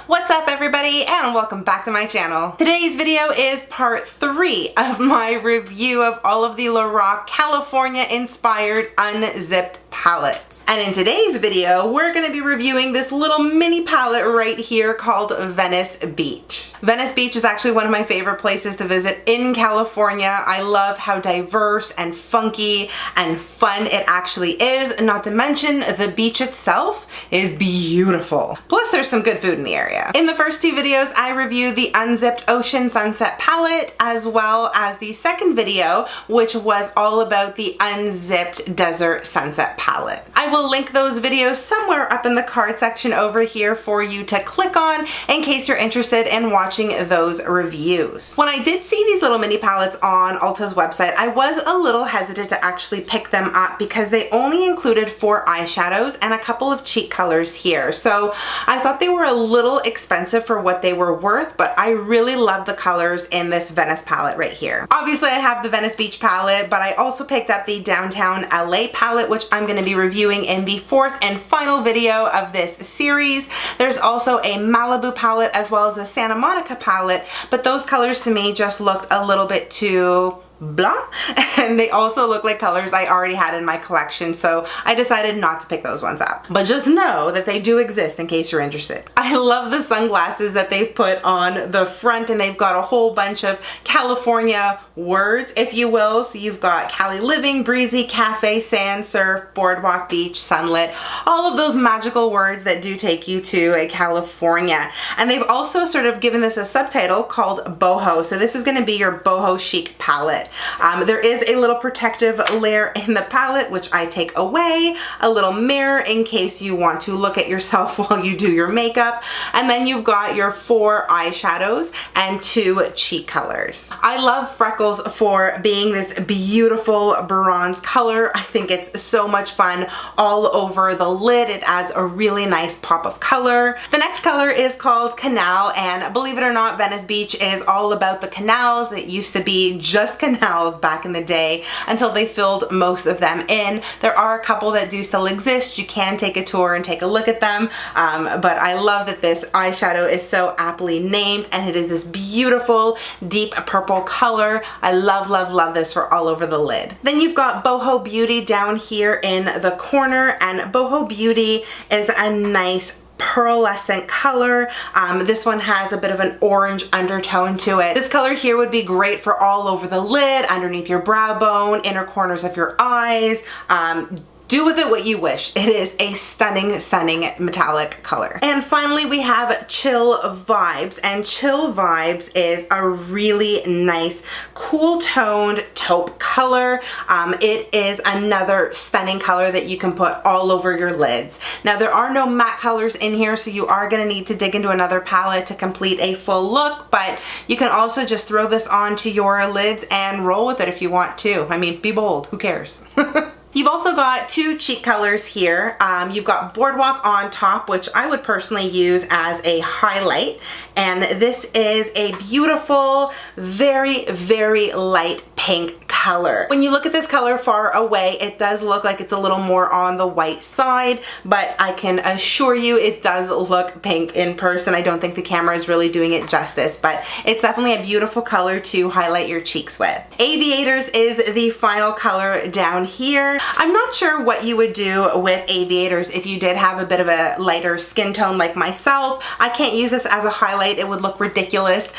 What's up everybody, and welcome back to my channel. Today's video is part 3 of my review of all of the LORAC California inspired unzipped palettes. And in today's video, we're going to be reviewing this little mini palette right here called Venice Beach. Venice Beach is actually one of my favorite places to visit in California. I love how diverse and funky and fun it actually is, not to mention the beach itself is beautiful. Plus there's some good food in the area. In the first 2 videos, I reviewed the unzipped Ocean Sunset palette, as well as the second video, which was all about the unzipped Desert Sunset palette. I will link those videos somewhere up in the card section over here for you to click on in case you're interested in watching those reviews. When I did see these little mini palettes on Ulta's website, I was a little hesitant to actually pick them up because they only included 4 eyeshadows and a couple of cheek colors here. So I thought they were a little expensive for what they were worth, but I really love the colors in this Venice palette right here. Obviously I have the Venice Beach palette, but I also picked up the Downtown LA palette, which I'm going to be reviewing in the 4th and final video of this series. There's also a Malibu palette as well as a Santa Monica palette, but those colors to me just looked a little bit too blah, and they also look like colors I already had in my collection, so I decided not to pick those ones up. But just know that they do exist in case you're interested. I love the sunglasses that they've put on the front, and they've got a whole bunch of California words, if you will. So you've got Cali Living, Breezy, Cafe, Sand, Surf, Boardwalk, Beach, Sunlit, all of those magical words that do take you to California. And they've also sort of given this a subtitle called Boho, so this is going to be your boho chic palette. There is a little protective layer in the palette, which I take away, a little mirror in case you want to look at yourself while you do your makeup, and then you've got your 4 eyeshadows and 2 cheek colors. I love freckles for being this beautiful bronze color. I think it's so much fun all over the lid. It adds a really nice pop of color. The next color is called Canal, and believe it or not, Venice Beach is all about the canals. It used to be just canals back in the day until they filled most of them in. There are a couple that do still exist. You can take a tour and take a look at them, but I love that this eyeshadow is so aptly named, and it is this beautiful deep purple color. I love, love, love this for all over the lid. Then you've got Boho Beauty down here in the corner, and Boho Beauty is a nice pearlescent color. This one has a bit of an orange undertone to it. This color here would be great for all over the lid, underneath your brow bone, inner corners of your eyes. Do with it what you wish. It is a stunning, stunning metallic color. And finally we have Chill Vibes, and Chill Vibes is a really nice cool toned taupe color. It is another stunning color that you can put all over your lids. Now there are no matte colors in here, so you are going to need to dig into another palette to complete a full look, but you can also just throw this onto your lids and roll with it if you want to. I mean, be bold, who cares? You've also got 2 cheek colors here. You've got Boardwalk on top, which I would personally use as a highlight. And this is a beautiful, very, very light pink color. When you look at this color far away, it does look like it's a little more on the white side, but I can assure you it does look pink in person. I don't think the camera is really doing it justice, but it's definitely a beautiful color to highlight your cheeks with. Aviators is the final color down here. I'm not sure what you would do with Aviators if you did have a bit of a lighter skin tone like myself. I can't use this as a highlight. It would look ridiculous.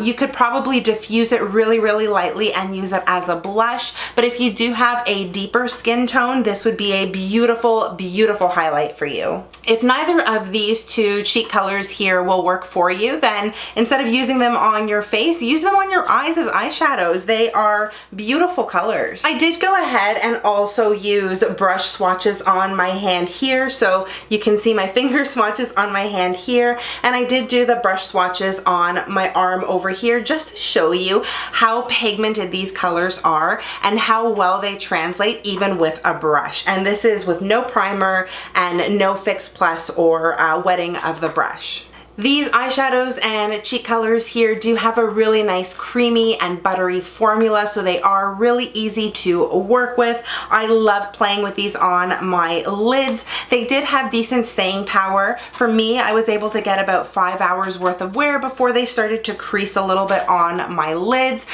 You could probably diffuse it really, really lightly and use it as a blush, but if you do have a deeper skin tone, this would be a beautiful, beautiful highlight for you. If neither of these 2 cheek colors here will work for you, then instead of using them on your face, use them on your eyes as eyeshadows. They are beautiful colors. I did go ahead and also use brush swatches on my hand here, so you can see my finger swatches on my hand here, and I did do the brush swatches on my arm over here just to show you how pigmented these colors are and how well they translate even with a brush. And this is with no primer and no Fix Plus or wetting of the brush. These eyeshadows and cheek colors here do have a really nice creamy and buttery formula, so they are really easy to work with. I love playing with these on my lids. They did have decent staying power. For me, I was able to get about 5 hours worth of wear before they started to crease a little bit on my lids.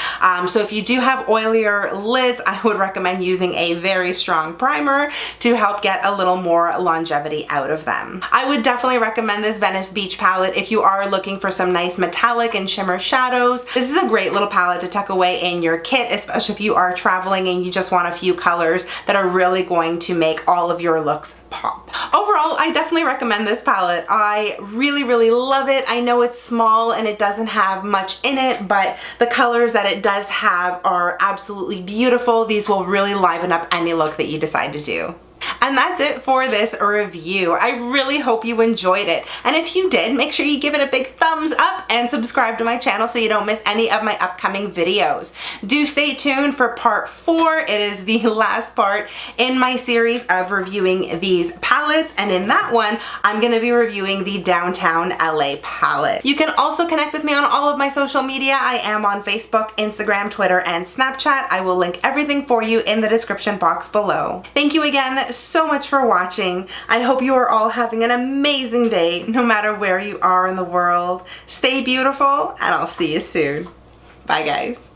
So if you do have oilier lids, I would recommend using a very strong primer to help get a little more longevity out of them. I would definitely recommend this Venice Beach palette if you are looking for some nice metallic and shimmer shadows. This is a great little palette to tuck away in your kit, especially if you are traveling and you just want a few colors that are really going to make all of your looks pop. Overall, I definitely recommend this palette. I really love it. I know it's small and it doesn't have much in it, but the colors that it does have are absolutely beautiful. These will really liven up any look that you decide to do. And that's it for this review. I really hope you enjoyed it. And if you did, make sure you give it a big thumbs up and subscribe to my channel so you don't miss any of my upcoming videos. Do stay tuned for part 4. It is the last part in my series of reviewing these palettes. And in that one, I'm going to be reviewing the Downtown LA palette. You can also connect with me on all of my social media. I am on Facebook, Instagram, Twitter, and Snapchat. I will link everything for you in the description box below. Thank you again so much for watching. I hope you are all having an amazing day, no matter where you are in the world. Stay beautiful, and I'll see you soon. Bye, guys.